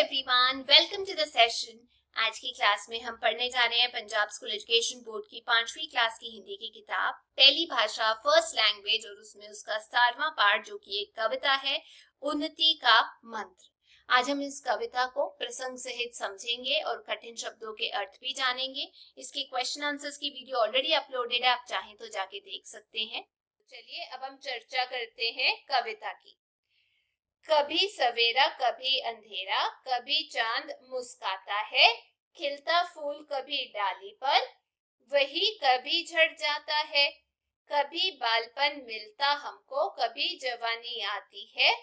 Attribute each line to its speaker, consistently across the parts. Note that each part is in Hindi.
Speaker 1: Everyone, welcome to the session. आज की क्लास में हम पढ़ने जा रहे हैं पंजाब स्कूल एजुकेशन बोर्ड की 5वीं क्लास की हिंदी की किताब पहली भाषा फर्स्ट लैंग्वेज, और उसमें उसका 17वां पार्ट जो कि एक कविता है, उन्नति का मंत्र। आज हम इस कविता को प्रसंग सहित समझेंगे और कठिन शब्दों के अर्थ भी जानेंगे। इसकी क्वेश्चन आंसर्स की वीडियो ऑलरेडी अपलोडेड है, आप चाहें तो जाके देख सकते हैं। चलिए अब हम चर्चा करते हैं कविता की। कभी सवेरा कभी अंधेरा, कभी चांद मुस्काता है, खिलता फूल कभी डाली पर, वही कभी झड़ जाता है। कभी बालपन मिलता हमको, कभी जवानी आती है,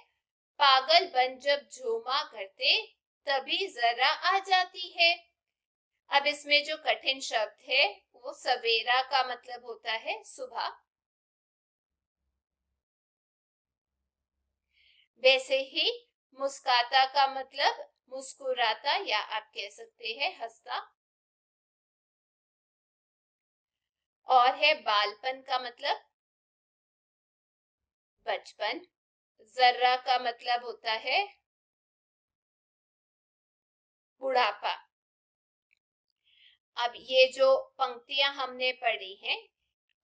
Speaker 1: पागल बन जब झूमा करते, तभी जरा आ जाती है। अब इसमें जो कठिन शब्द है वो सवेरा का मतलब होता है सुबह, वैसे ही मुस्काता का मतलब मुस्कुराता या आप कह सकते हैं हंसता, और है बालपन का मतलब बचपन। जर्रा का मतलब होता है बुढ़ापा। अब ये जो पंक्तियां हमने पढ़ी हैं,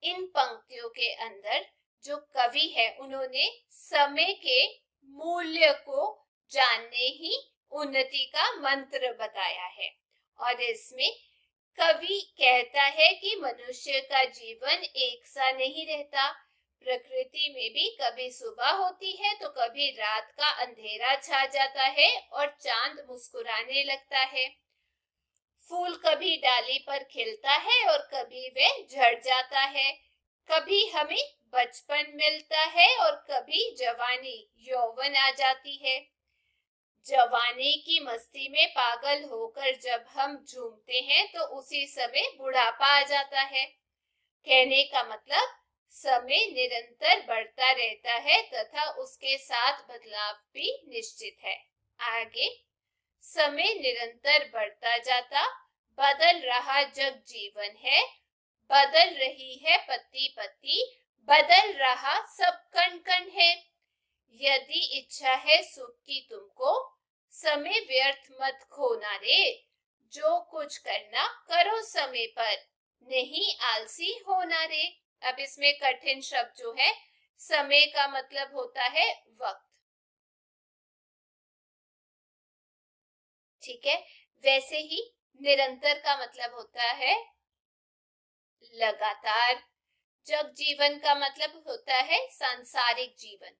Speaker 1: इन पंक्तियों के अंदर जो कवि है उन्होंने समय के मूल्य को जानने ही उन्नति का मंत्र बताया है। और इसमें कवि कहता है कि मनुष्य का जीवन एक सा नहीं रहता। प्रकृति में भी कभी सुबह होती है तो कभी रात का अंधेरा छा जाता है और चांद मुस्कुराने लगता है। फूल कभी डाली पर खिलता है और कभी वह झड़ जाता है। कभी हमें बचपन मिलता है और कभी जवानी यौवन आ जाती है। जवानी की मस्ती में पागल होकर जब हम झूमते हैं तो उसी समय बुढ़ापा आ जाता है। कहने का मतलब समय निरंतर बढ़ता रहता है तथा उसके साथ बदलाव भी निश्चित है। आगे, समय निरंतर बढ़ता जाता, बदल रहा जग जीवन है, बदल रही है पत्ती पत्ती, बदल रहा सब कण कण है। यदि इच्छा है सुख की तुमको, समय व्यर्थ मत खोना रे, जो कुछ करना करो समय पर, नहीं आलसी होना रे। अब इसमें कठिन शब्द जो है, समय का मतलब होता है वक्त, ठीक है। वैसे ही निरंतर का मतलब होता है लगातार। जग जीवन का मतलब होता है सांसारिक जीवन।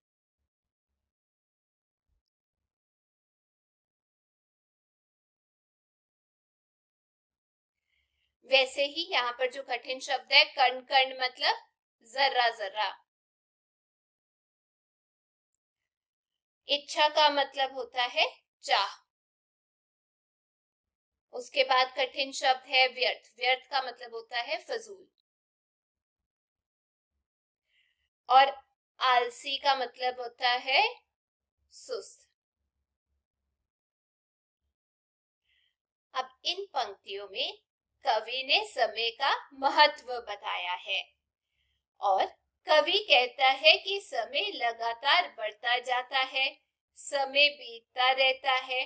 Speaker 1: वैसे ही यहाँ पर जो कठिन शब्द है कण कण मतलब जर्रा जर्रा। इच्छा का मतलब होता है चाह। उसके बाद कठिन शब्द है व्यर्थ। व्यर्थ का मतलब होता है फजूल। और आलसी का मतलब होता है सुस्त। अब इन पंक्तियों में कवि ने समय का महत्व बताया है और कवि कहता है कि समय लगातार बढ़ता जाता है, समय बीतता रहता है,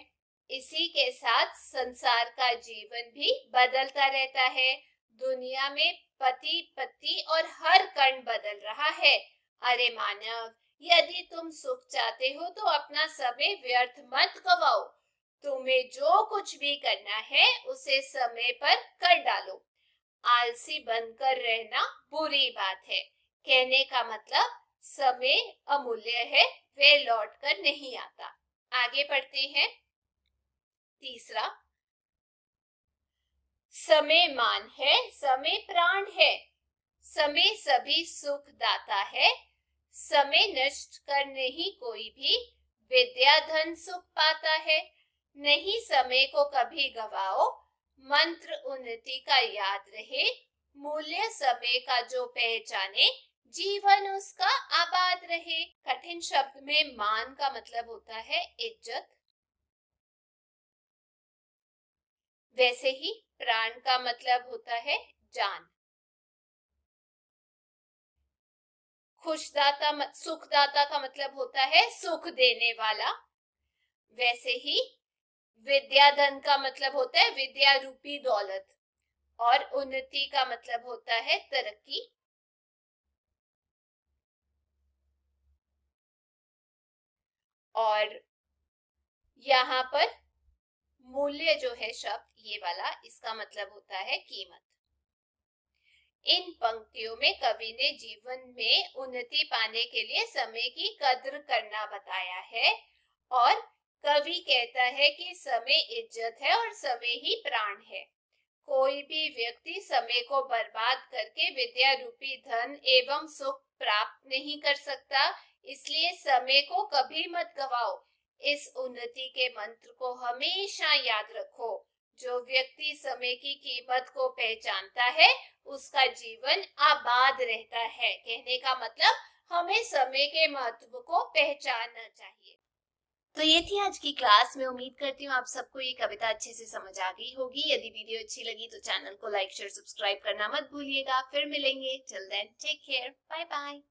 Speaker 1: इसी के साथ संसार का जीवन भी बदलता रहता है। दुनिया में पति पत्नी और हर कण बदल रहा है। अरे मानव, यदि तुम सुख चाहते हो तो अपना समय व्यर्थ मत गवाओ। तुम्हें जो कुछ भी करना है उसे समय पर कर डालो। आलसी बनकर रहना बुरी बात है। कहने का मतलब समय अमूल्य है, वे लौट कर नहीं आता। आगे पढ़ते हैं। तीसरा, समय मान है, समय प्राण है, समय सभी सुख दाता है, समय नष्ट कर नहीं कोई भी विद्या धन सुख पाता है। नहीं समय को कभी गवाओ, मंत्र उन्नति का याद रहे, मूल्य समय का जो पहचाने, जीवन उसका आबाद रहे। कठिन शब्द में मान का मतलब होता है इज्जत। वैसे ही प्राण का मतलब होता है जान। खुशदाता सुखदाता का मतलब होता है सुख देने वाला। वैसे ही विद्या धन का मतलब होता है विद्या रूपी दौलत, और उन्नति का मतलब होता है तरक्की। और यहाँ पर मूल्य जो है शब्द ये वाला, इसका मतलब होता है कीमत। इन पंक्तियों में कवि ने जीवन में उन्नति पाने के लिए समय की कद्र करना बताया है, और कवि कहता है कि समय इज्जत है और समय ही प्राण है। कोई भी व्यक्ति समय को बर्बाद करके विद्या रूपी धन एवं सुख प्राप्त नहीं कर सकता, इसलिए समय को कभी मत गवाओ। इस उन्नति के मंत्र को हमेशा याद रखो। जो व्यक्ति समय की कीमत को पहचानता है उसका जीवन आबाद रहता है। कहने का मतलब हमें समय के महत्व को पहचानना चाहिए। तो ये थी आज की क्लास। मैं उम्मीद करती हूँ आप सबको ये कविता अच्छे से समझ आ गई होगी। यदि वीडियो अच्छी लगी तो चैनल को लाइक शेयर सब्सक्राइब करना मत भूलिएगा। फिर मिलेंगे। Till then take care, bye bye.